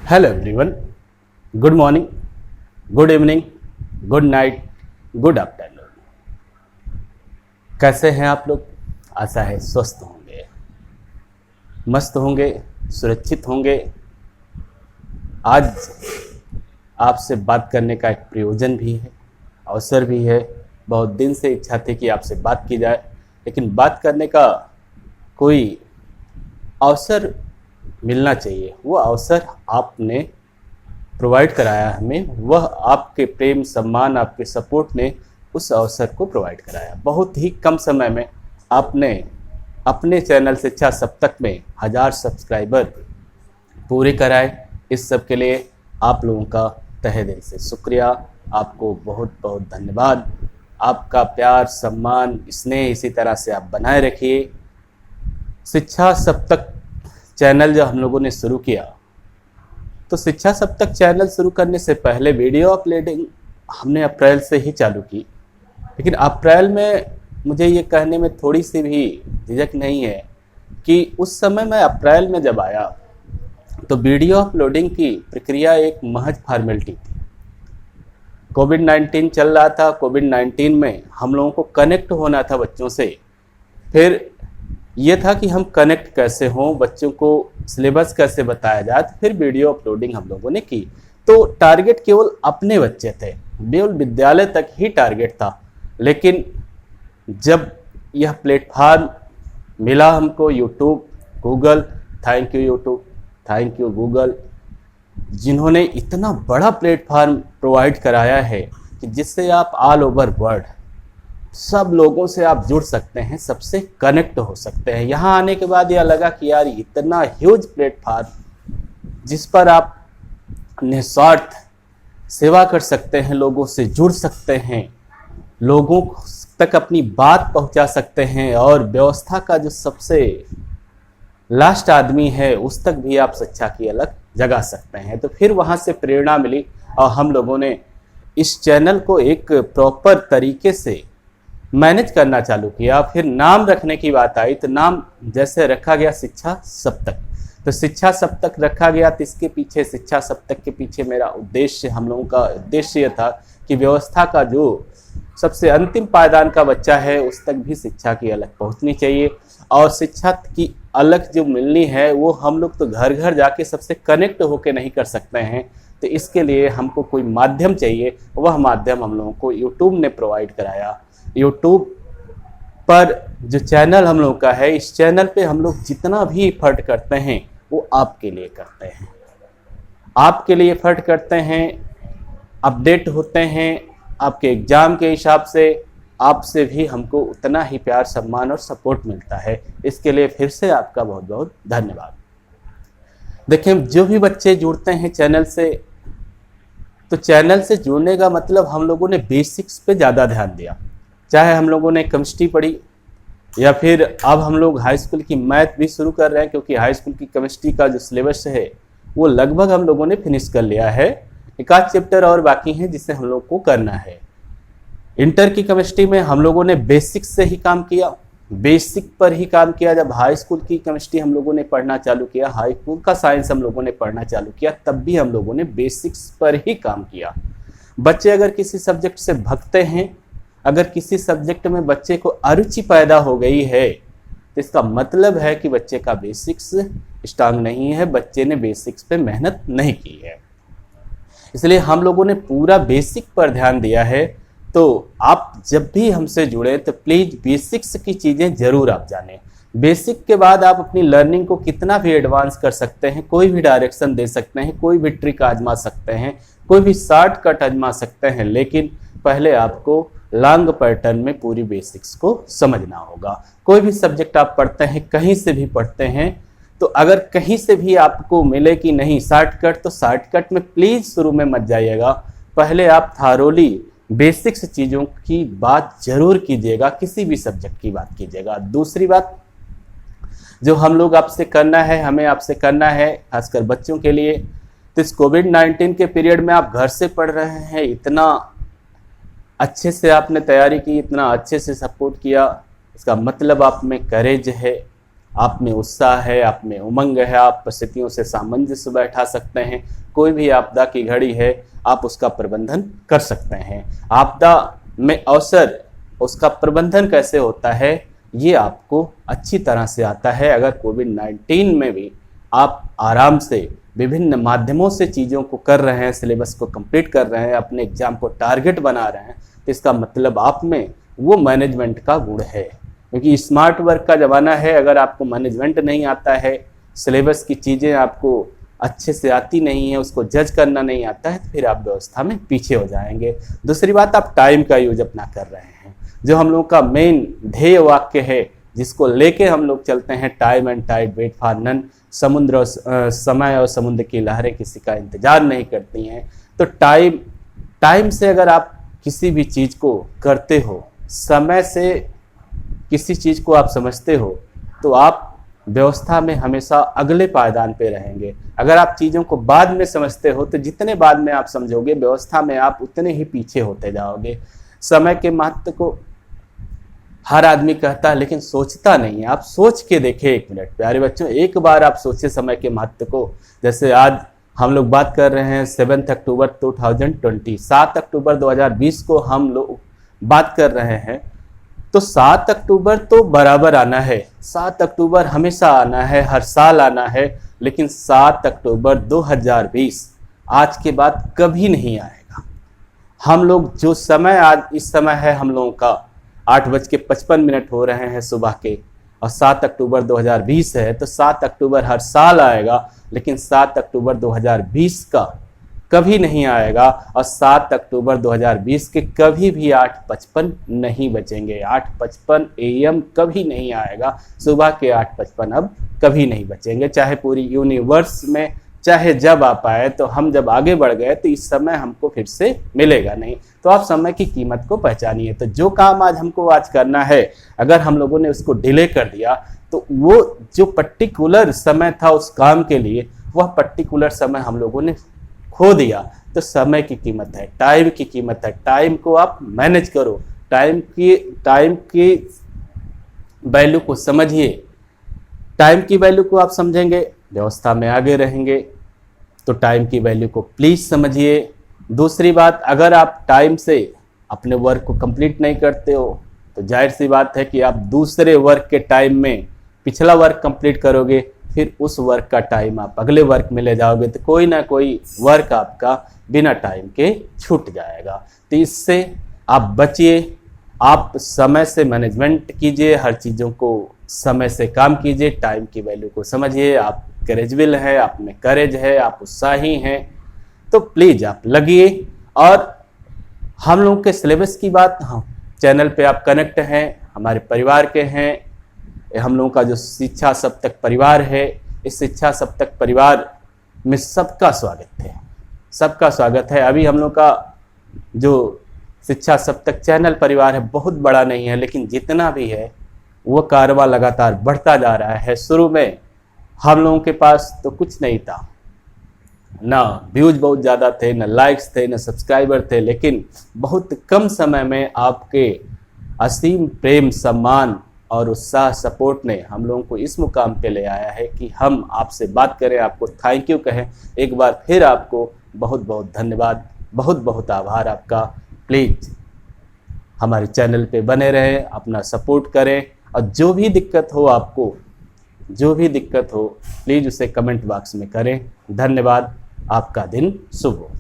Hello everyone, good morning, good evening, good night, good afternoon. कैसे हैं आप लोग? आशा है स्वस्थ होंगे, मस्त होंगे, सुरक्षित होंगे। आज आपसे बात करने का एक प्रयोजन भी है, अवसर भी है। बहुत दिन से इच्छा थी कि आपसे बात की जाए, लेकिन बात करने का कोई अवसर मिलना चाहिए। वो अवसर आपने प्रोवाइड कराया हमें, वह आपके प्रेम, सम्मान, आपके सपोर्ट ने उस अवसर को प्रोवाइड कराया। बहुत ही कम समय में आपने अपने चैनल शिक्षा सप्तक में 1000 सब्सक्राइबर पूरे कराए। इस सब के लिए आप लोगों का तहे दिल से शुक्रिया। आपको बहुत बहुत धन्यवाद। आपका प्यार, सम्मान, स्नेह इसी तरह से आप बनाए रखिए। शिक्षा सप्तक चैनल जो हम लोगों ने शुरू किया, तो शिक्षा सप्तक चैनल शुरू करने से पहले वीडियो अपलोडिंग हमने अप्रैल से ही चालू की। लेकिन अप्रैल में मुझे ये कहने में थोड़ी सी भी झिझक नहीं है कि उस समय मैं अप्रैल में जब आया तो वीडियो अपलोडिंग की प्रक्रिया एक महज फॉर्मेलिटी थी। कोविड-19 चल रहा था। कोविड-19 में हम लोगों को कनेक्ट होना था बच्चों से। फिर ये था कि हम कनेक्ट कैसे हों, बच्चों को सिलेबस कैसे बताया जाए। तो फिर वीडियो अपलोडिंग हम लोगों ने की। तो टारगेट केवल अपने बच्चे थे, केवल विद्यालय तक ही टारगेट था। लेकिन जब यह प्लेटफार्म मिला हमको, YouTube, Google, thank you YouTube, thank you Google, जिन्होंने इतना बड़ा प्लेटफार्म प्रोवाइड कराया है कि जिससे आप ऑल ओवर वर्ल्ड सब लोगों से आप जुड़ सकते हैं, सबसे कनेक्ट हो सकते हैं। यहाँ आने के बाद यह लगा कि यार इतना ह्यूज प्लेटफार्म जिस पर आप निस्वार्थ सेवा कर सकते हैं, लोगों से जुड़ सकते हैं, लोगों तक अपनी बात पहुंचा सकते हैं, और व्यवस्था का जो सबसे लास्ट आदमी है उस तक भी आप शिक्षा की अलग जगा सकते हैं। तो फिर वहाँ से प्रेरणा मिली और हम लोगों ने इस चैनल को एक प्रॉपर तरीके से मैनेज करना चालू किया। फिर नाम रखने की बात आई तो नाम जैसे रखा गया शिक्षा सप्तक, तो शिक्षा सप्तक रखा गया। तो इसके पीछे, शिक्षा सप्तक के पीछे मेरा उद्देश्य, हम लोगों का उद्देश्य यह था कि व्यवस्था का जो सबसे अंतिम पायदान का बच्चा है उस तक भी शिक्षा की अलग पहुंचनी चाहिए। और शिक्षा की अलग जो मिलनी है वो हम लोग तो घर घर जाके सबसे कनेक्ट होके नहीं कर सकते हैं। तो इसके लिए हमको कोई माध्यम चाहिए। वह माध्यम हम लोगों को यूट्यूब ने प्रोवाइड कराया। यूट्यूब पर जो चैनल हम लोग का है, इस चैनल पे हम लोग जितना भी एफर्ट करते हैं वो आपके लिए करते हैं, आपके लिए एफर्ट करते हैं, अपडेट होते हैं आपके एग्ज़ाम के हिसाब से। आपसे भी हमको उतना ही प्यार, सम्मान और सपोर्ट मिलता है। इसके लिए फिर से आपका बहुत बहुत धन्यवाद। देखें, जो भी बच्चे जुड़ते हैं चैनल से, तो चैनल से जुड़ने का मतलब हम लोगों ने बेसिक्स पे ज़्यादा ध्यान दिया। चाहे हम लोगों ने केमिस्ट्री पढ़ी या फिर अब हम लोग हाई स्कूल की मैथ भी शुरू कर रहे हैं, क्योंकि हाई स्कूल की केमिस्ट्री का जो सिलेबस है वो लगभग हम लोगों ने फिनिश कर लिया है। एक आध चैप्टर और बाकी है जिसे हम लोग को करना है। इंटर की केमिस्ट्री में हम लोगों ने बेसिक्स से ही काम किया, बेसिक पर ही काम किया। जब हाई स्कूल की केमिस्ट्री हम लोगों ने पढ़ना चालू किया, हाई स्कूल का साइंस हम लोगों ने पढ़ना चालू किया, तब भी हम लोगों ने बेसिक्स पर ही काम किया। बच्चे अगर किसी सब्जेक्ट से भगते हैं, अगर किसी सब्जेक्ट में बच्चे को अरुचि पैदा हो गई है, तो इसका मतलब है कि बच्चे का बेसिक्स स्ट्रांग नहीं है, बच्चे ने बेसिक्स पे मेहनत नहीं की है। इसलिए हम लोगों ने पूरा बेसिक पर ध्यान दिया है। तो आप जब भी हमसे जुड़े तो प्लीज़ बेसिक्स की चीज़ें ज़रूर आप जानें। बेसिक के बाद आप अपनी लर्निंग को कितना भी एडवांस कर सकते हैं, कोई भी डायरेक्शन दे सकते हैं, कोई भी ट्रिक आजमा सकते हैं, कोई भी शॉर्टकट आजमा सकते हैं, लेकिन पहले आपको लॉन्ग पैटर्न में पूरी बेसिक्स को समझना होगा। कोई भी सब्जेक्ट आप पढ़ते हैं, कहीं से भी पढ़ते हैं, तो अगर कहीं से भी आपको मिले कि नहीं शॉर्टकट, तो शॉर्टकट में प्लीज़ शुरू में मत जाइएगा। पहले आप थारोली बेसिक्स चीज़ों की बात जरूर कीजिएगा, किसी भी सब्जेक्ट की बात कीजिएगा। दूसरी बात जो हम लोग आपसे करना है, हमें आपसे करना है, खासकर बच्चों के लिए, तो इस कोविड-19 के पीरियड में आप घर से पढ़ रहे हैं, इतना अच्छे से आपने तैयारी की, इतना अच्छे से सपोर्ट किया, इसका मतलब आप में करेज है, आप में उत्साह है, आप में उमंग है, आप परिस्थितियों से सामंजस्य बैठा सकते हैं। कोई भी आपदा की घड़ी है, आप उसका प्रबंधन कर सकते हैं। आपदा में अवसर, उसका प्रबंधन कैसे होता है ये आपको अच्छी तरह से आता है। अगर कोविड-19 में भी आप आराम से विभिन्न माध्यमों से चीज़ों को कर रहे हैं, सिलेबस को कंप्लीट कर रहे हैं, अपने एग्जाम को टारगेट बना रहे हैं, तो इसका मतलब आप में वो मैनेजमेंट का गुण है। क्योंकि स्मार्ट वर्क का ज़माना है। अगर आपको मैनेजमेंट नहीं आता है, सिलेबस की चीज़ें आपको अच्छे से आती नहीं है, उसको जज करना नहीं आता है, तो फिर आप व्यवस्था में पीछे हो जाएंगे। दूसरी बात, आप टाइम का यूज अपना कर रहे हैं। जो हम लोग का मेन ध्येय वाक्य है, जिसको लेके हम लोग चलते हैं, time and tide wait for none, समुद्र और समय और समुद्र की लहरें किसी का इंतजार नहीं करती हैं। तो टाइम से अगर आप किसी भी चीज़ को करते हो, समय से किसी चीज़ को आप समझते हो, तो आप व्यवस्था में हमेशा अगले पायदान पे रहेंगे। अगर आप चीज़ों को बाद में समझते हो, तो जितने बाद में आप समझोगे, व्यवस्था में आप उतने ही पीछे होते जाओगे। समय के महत्व को हर आदमी कहता है, लेकिन सोचता नहीं है। आप सोच के देखें एक मिनट प्यारे बच्चों, एक बार आप सोचे समय के महत्व को। जैसे आज हम लोग बात कर रहे हैं 7 अक्टूबर 2020, 7 अक्टूबर 2020 को हम लोग बात कर रहे हैं। तो 7 अक्टूबर तो बराबर आना है, 7 अक्टूबर हमेशा आना है, हर साल आना है। लेकिन 7 अक्टूबर 2020 आज के बाद कभी नहीं आएगा। हम लोग जो समय आज इस समय है, हम लोगों का 8:55 हो रहे हैं सुबह के, और 7 अक्टूबर 2020 है। तो 7 अक्टूबर हर साल आएगा, लेकिन 7 अक्टूबर 2020 का कभी नहीं आएगा। और 7 अक्टूबर 2020 के कभी भी 8:55 नहीं बचेंगे। 8:55 AM कभी नहीं आएगा। सुबह के 8:55 अब कभी नहीं बचेंगे, चाहे पूरी यूनिवर्स में, चाहे जब आप आए। तो हम जब आगे बढ़ गए, तो इस समय हमको फिर से मिलेगा नहीं। तो आप समय की कीमत को पहचानिए। तो जो काम आज हमको आज करना है, अगर हम लोगों ने उसको डिले कर दिया, तो वो जो पर्टिकुलर समय था उस काम के लिए, वह पर्टिकुलर समय हम लोगों ने खो दिया। तो समय की कीमत है, टाइम की कीमत है। टाइम को आप मैनेज करो, टाइम की वैल्यू को समझिए। टाइम की वैल्यू को आप समझेंगे, व्यवस्था में आगे रहेंगे। तो टाइम की वैल्यू को प्लीज़ समझिए। दूसरी बात, अगर आप टाइम से अपने वर्क को कंप्लीट नहीं करते हो, तो जाहिर सी बात है कि आप दूसरे वर्क के टाइम में पिछला वर्क कंप्लीट करोगे, फिर उस वर्क का टाइम आप अगले वर्क में ले जाओगे, तो कोई ना कोई वर्क आपका बिना टाइम के छूट जाएगा। तो इससे आप बचिए। आप समय से मैनेजमेंट कीजिए, हर चीज़ों को समय से काम कीजिए, टाइम की वैल्यू को समझिए। आप करेजविल है, आप में करेज है, आप उत्साही हैं, तो प्लीज़ आप लगिए। और हम लोगों के सिलेबस की बात, हाँ, चैनल पे आप कनेक्ट हैं, हमारे परिवार के हैं। हम लोगों का जो शिक्षा सप्तक परिवार है, इस शिक्षा सप्तक परिवार में सबका स्वागत है, सबका स्वागत है। अभी हम लोग का जो शिक्षा सप्तक चैनल परिवार है बहुत बड़ा नहीं है, लेकिन जितना भी है वो कारवां लगातार बढ़ता जा रहा है। शुरू में हम लोगों के पास तो कुछ नहीं था, ना व्यूज बहुत ज़्यादा थे, ना लाइक्स थे, ना सब्सक्राइबर थे, लेकिन बहुत कम समय में आपके असीम प्रेम, सम्मान और उत्साह, सपोर्ट ने हम लोगों को इस मुकाम पे ले आया है कि हम आपसे बात करें, आपको थैंक यू कहें। एक बार फिर आपको बहुत बहुत धन्यवाद, बहुत बहुत आभार आपका। प्लीज़ हमारे चैनल पे बने रहें, अपना सपोर्ट करें, और जो भी दिक्कत हो आपको, जो भी दिक्कत हो, प्लीज़ उसे कमेंट बॉक्स में करें। धन्यवाद। आपका दिन शुभ हो।